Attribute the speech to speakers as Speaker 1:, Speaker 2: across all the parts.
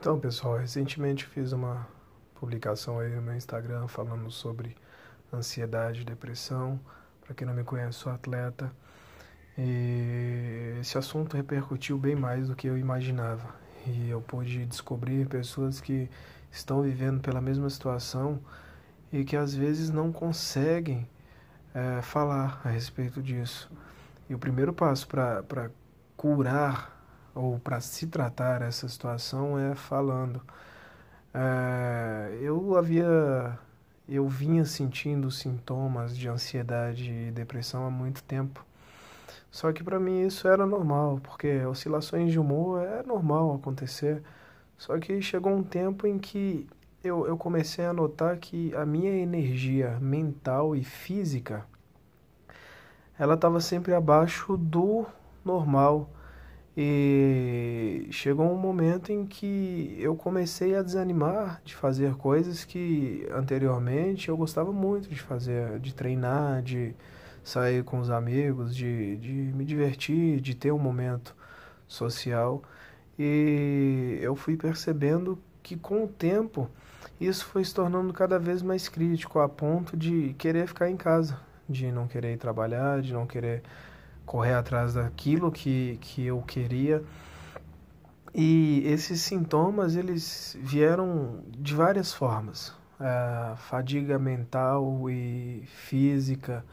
Speaker 1: Então, pessoal, recentemente fiz uma publicação aí no meu Instagram falando sobre ansiedade e depressão. Para quem não me conhece, sou atleta e esse assunto repercutiu bem mais do que eu imaginava. E eu pude descobrir pessoas que estão vivendo pela mesma situação e que às vezes não conseguem falar a respeito disso. E o primeiro passo para curar ou para se tratar essa situação é falando. É, eu havia, eu vinha sentindo sintomas de ansiedade e depressão há muito tempo. Só que para mim isso era normal, porque oscilações de humor é normal acontecer. Só que chegou um tempo em que eu comecei a notar que a minha energia mental e física, ela estava sempre abaixo do normal. E chegou um momento em que eu comecei a desanimar de fazer coisas que anteriormente eu gostava muito de fazer, de treinar, de sair com os amigos, de me divertir, de ter um momento social. E eu fui percebendo que com o tempo isso foi se tornando cada vez mais crítico, a ponto de querer ficar em casa, de não querer ir trabalhar, de não querer correr atrás daquilo que eu queria. E esses sintomas, eles vieram de várias formas. Fadiga mental e física,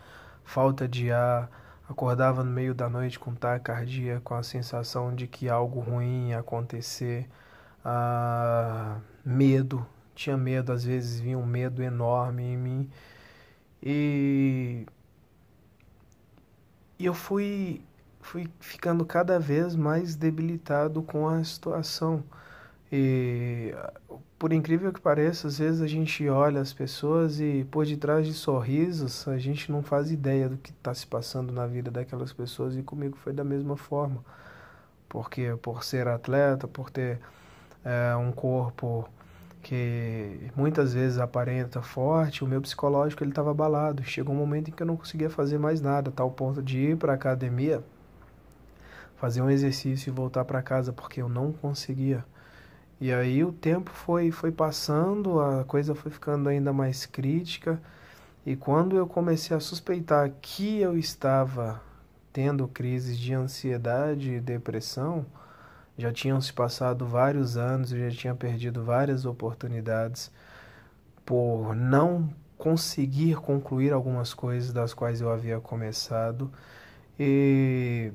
Speaker 1: falta de ar, acordava no meio da noite com taquicardia, com a sensação de que algo ruim ia acontecer. Medo, tinha medo, às vezes vinha um medo enorme em mim. E E eu fui ficando cada vez mais debilitado com a situação. E, por incrível que pareça, às vezes a gente olha as pessoas e por detrás de sorrisos a gente não faz ideia do que está se passando na vida daquelas pessoas. E comigo foi da mesma forma. Porque por ser atleta, por ter um corpo que muitas vezes aparenta forte, o meu psicológico ele estava abalado. Chegou um momento em que eu não conseguia fazer mais nada, a tal ponto de ir para a academia, fazer um exercício e voltar para casa, porque eu não conseguia. E aí o tempo foi passando, a coisa foi ficando ainda mais crítica, e quando eu comecei a suspeitar que eu estava tendo crises de ansiedade e depressão, já tinham se passado vários anos, eu já tinha perdido várias oportunidades por não conseguir concluir algumas coisas das quais eu havia começado. E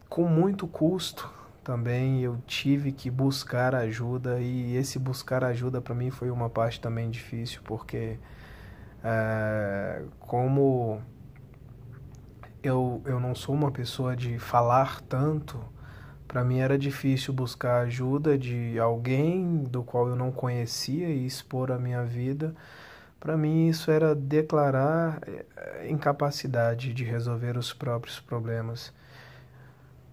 Speaker 1: com muito custo também eu tive que buscar ajuda, e esse buscar ajuda para mim foi uma parte também difícil, porque como eu não sou uma pessoa de falar tanto, para mim era difícil buscar ajuda de alguém do qual eu não conhecia e expor a minha vida. Para mim isso era declarar incapacidade de resolver os próprios problemas.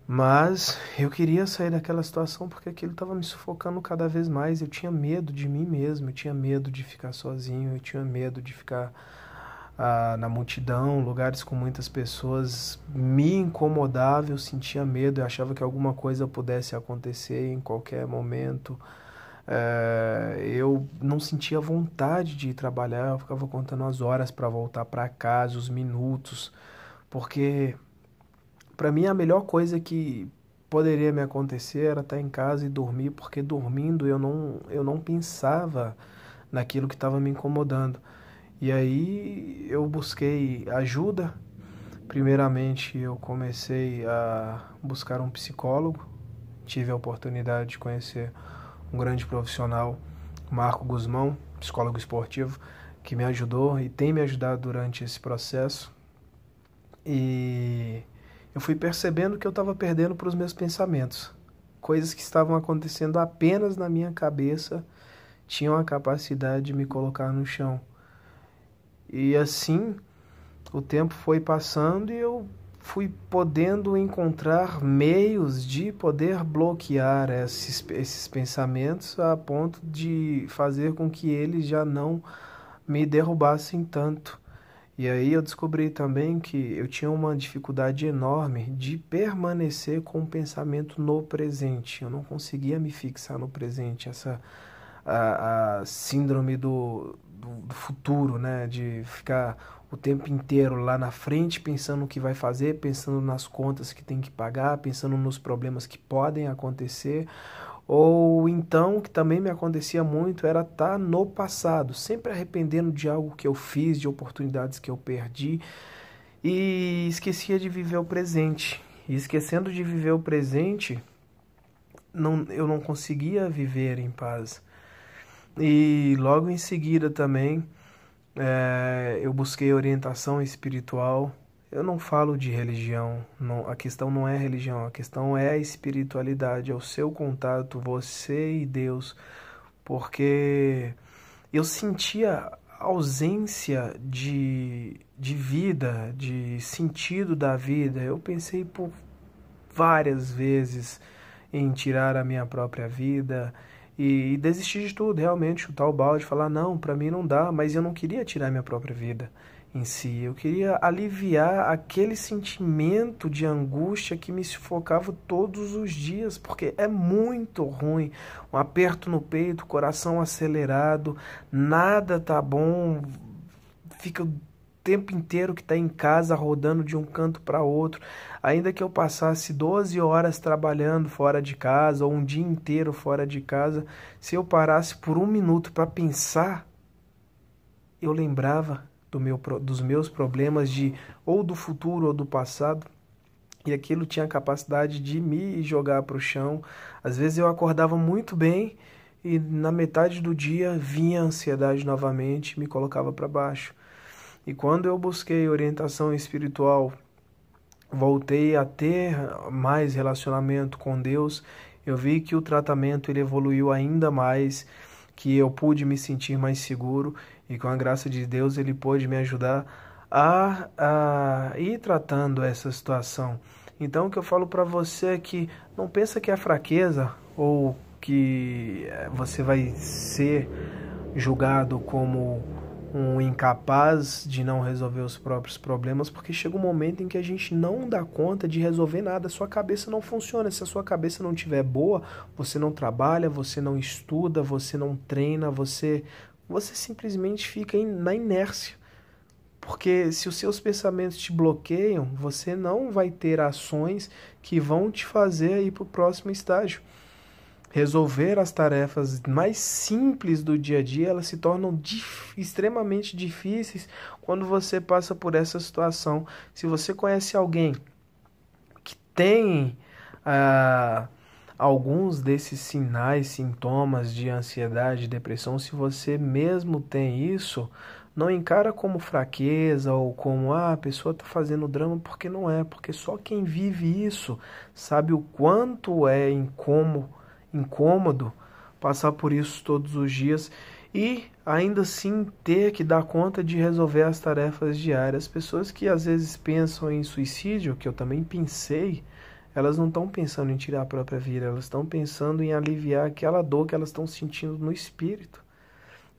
Speaker 1: Mas eu queria sair daquela situação porque aquilo estava me sufocando cada vez mais. Eu tinha medo de mim mesmo, eu tinha medo de ficar sozinho, eu tinha medo de ficar na multidão, lugares com muitas pessoas. Me incomodava, eu sentia medo, eu achava que alguma coisa pudesse acontecer em qualquer momento. Eu não sentia vontade de ir trabalhar, eu ficava contando as horas para voltar para casa, os minutos, porque para mim a melhor coisa que poderia me acontecer era estar em casa e dormir, porque dormindo eu não pensava naquilo que estava me incomodando. E aí eu busquei ajuda. Primeiramente eu comecei a buscar um psicólogo. Tive a oportunidade de conhecer um grande profissional, Marco Guzmão, psicólogo esportivo, que me ajudou e tem me ajudado durante esse processo. E eu fui percebendo que eu estava perdendo para os meus pensamentos. Coisas que estavam acontecendo apenas na minha cabeça tinham a capacidade de me colocar no chão. E assim o tempo foi passando e eu fui podendo encontrar meios de poder bloquear esses pensamentos a ponto de fazer com que eles já não me derrubassem tanto. E aí eu descobri também que eu tinha uma dificuldade enorme de permanecer com o pensamento no presente. Eu não conseguia me fixar no presente, essa a síndrome do futuro, né? De ficar o tempo inteiro lá na frente pensando no que vai fazer, pensando nas contas que tem que pagar, pensando nos problemas que podem acontecer. Ou então, que também me acontecia muito, era estar no passado, sempre arrependendo de algo que eu fiz, de oportunidades que eu perdi, e esquecia de viver o presente. E esquecendo de viver o presente, eu não conseguia viver em paz. E logo em seguida também, eu busquei orientação espiritual. Eu não falo de religião, não, a questão não é religião, a questão é a espiritualidade, é o seu contato, você e Deus, porque eu sentia ausência de vida, de sentido da vida. Eu pensei por várias vezes em tirar a minha própria vida e desistir de tudo, realmente, chutar o balde, falar, não, para mim não dá, mas eu não queria tirar minha própria vida em si, eu queria aliviar aquele sentimento de angústia que me sufocava todos os dias, porque é muito ruim, um aperto no peito, coração acelerado, nada tá bom, fica o tempo inteiro que está em casa rodando de um canto para outro, ainda que eu passasse 12 horas trabalhando fora de casa ou um dia inteiro fora de casa, se eu parasse por um minuto para pensar, eu lembrava dos meus problemas ou do futuro ou do passado, e aquilo tinha a capacidade de me jogar para o chão. Às vezes eu acordava muito bem e na metade do dia vinha a ansiedade novamente e me colocava para baixo. E quando eu busquei orientação espiritual, voltei a ter mais relacionamento com Deus, eu vi que o tratamento ele evoluiu ainda mais, que eu pude me sentir mais seguro e com a graça de Deus ele pôde me ajudar a ir tratando essa situação. Então o que eu falo para você é que não pensa que é fraqueza ou que você vai ser julgado como um incapaz de não resolver os próprios problemas, porque chega um momento em que a gente não dá conta de resolver nada, a sua cabeça não funciona. Se a sua cabeça não estiver boa, você não trabalha, você não estuda, você não treina, você simplesmente fica na inércia. Porque se os seus pensamentos te bloqueiam, você não vai ter ações que vão te fazer ir para o próximo estágio. Resolver as tarefas mais simples do dia a dia, elas se tornam extremamente difíceis quando você passa por essa situação. Se você conhece alguém que tem alguns desses sinais, sintomas de ansiedade, depressão, se você mesmo tem isso, não encara como fraqueza ou como a pessoa está fazendo drama, porque não é, porque só quem vive isso sabe o quanto é incômodo passar por isso todos os dias e ainda assim ter que dar conta de resolver as tarefas diárias. Pessoas que às vezes pensam em suicídio, que eu também pensei, elas não estão pensando em tirar a própria vida, elas estão pensando em aliviar aquela dor que elas estão sentindo no espírito,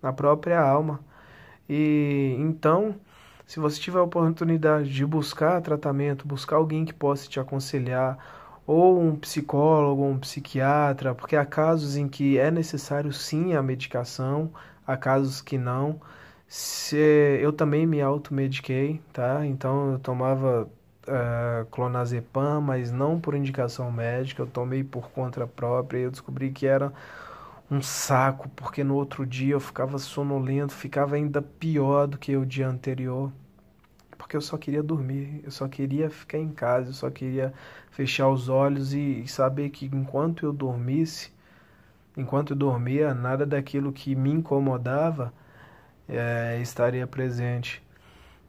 Speaker 1: na própria alma. E então, se você tiver a oportunidade de buscar tratamento, buscar alguém que possa te aconselhar, ou um psicólogo, um psiquiatra, porque há casos em que é necessário sim a medicação, há casos que não. Eu também me automediquei, tá? Então eu tomava clonazepam, mas não por indicação médica, eu tomei por conta própria e eu descobri que era um saco, porque no outro dia eu ficava sonolento, ficava ainda pior do que o dia anterior. Porque eu só queria dormir, eu só queria ficar em casa, eu só queria fechar os olhos e saber que enquanto eu dormia, nada daquilo que me incomodava estaria presente.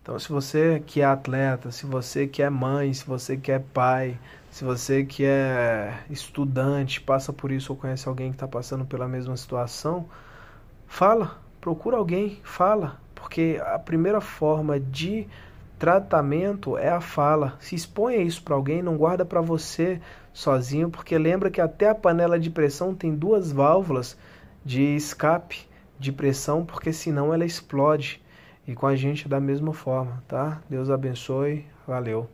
Speaker 1: Então, se você que é atleta, se você que é mãe, se você que é pai, se você que é estudante, passa por isso ou conhece alguém que está passando pela mesma situação, fala, procura alguém, fala, porque a primeira forma de tratamento é a fala. Se exponha isso para alguém, não guarda para você sozinho, porque lembra que até a panela de pressão tem 2 válvulas de escape de pressão, porque senão ela explode. e com a gente da mesma forma, tá? Deus abençoe, valeu.